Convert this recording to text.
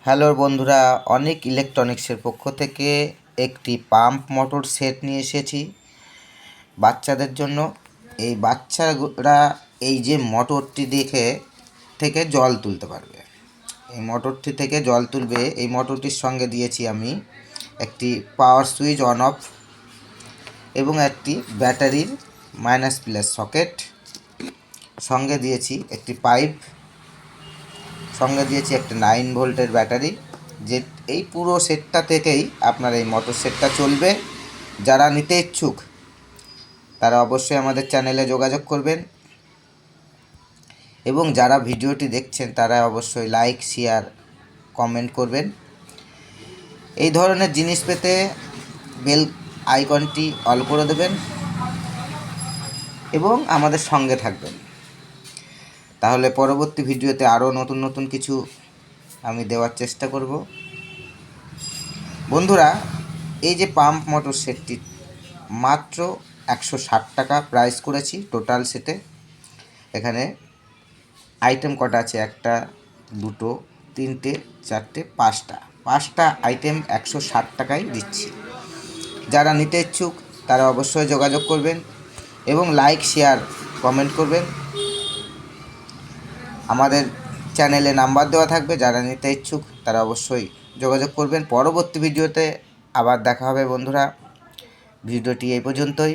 Hello বন্ধুরা, অনেক ইলেকট্রনিক্সের পক্ষ থেকে একটি পাম্প মোটর সেট নিয়ে এসেছি বাচ্চাদের জন্য। এই বাচ্চারা এই যে মোটরটি থেকে জল তুলতে পারবে। এই মোটরটি থেকে জল তুলবে। এই মোটরটির সঙ্গে দিয়েছি আমি একটি পাওয়ার সুইচ অন অফ এবং একটি ব্যাটারির মাইনাস প্লাস সকেট, সঙ্গে দিয়েছি একটি পাইপ, সঙ্গে দিয়েছি একটা 9 ভোল্টের ব্যাটারি। যে এই পুরো সেটটা থেকেই আপনার এই মোটর সেটটা চলবে। যারা নিতে ইচ্ছুক তারা অবশ্যই আমাদের চ্যানেলে যোগাযোগ করবেন এবং যারা ভিডিওটি দেখছেন তারা অবশ্যই লাইক, শেয়ার, কমেন্ট করবেন। এই ধরনের জিনিস পেতে বেল আইকনটি অল করে দেবেন এবং আমাদের সঙ্গে থাকবেন। তাহলে পরবর্তী ভিডিওতে আরও নতুন নতুন কিছু আমি দেওয়ার চেষ্টা করব। বন্ধুরা, এই যে পাম্প মোটর সেটটি মাত্র 160 টাকা প্রাইস করেছি টোটাল সেটে। এখানে আইটেম কটা আছে? একটা, দুটো, তিনটে, চারটে, পাঁচটা আইটেম 160 টাকায় দিচ্ছি। যারা নিতে ইচ্ছুক তারা অবশ্যই যোগাযোগ করবেন এবং লাইক, শেয়ার, কমেন্ট করবেন। আমাদের চ্যানেলে নাম্বার দেওয়া থাকবে, যারা নিতে ইচ্ছুক তারা অবশ্যই যোগাযোগ করবেন। পরবর্তী ভিডিওতে আবার দেখা হবে বন্ধুরা। ভিডিওটি এই পর্যন্তই।